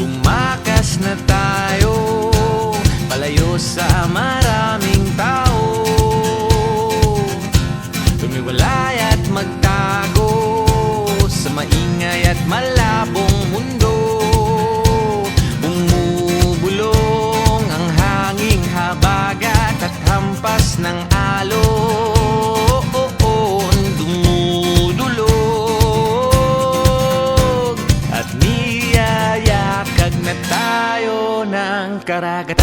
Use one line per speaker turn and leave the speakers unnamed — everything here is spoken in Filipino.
Tumakas na tayo, palayo sa maraming tao. Tumiwalay at magtago sa maingay at malabong mundo. Bumubulong ang hanging habagat at hampas ng alon. Dumudulog at niyayakag na tayo ng karagat.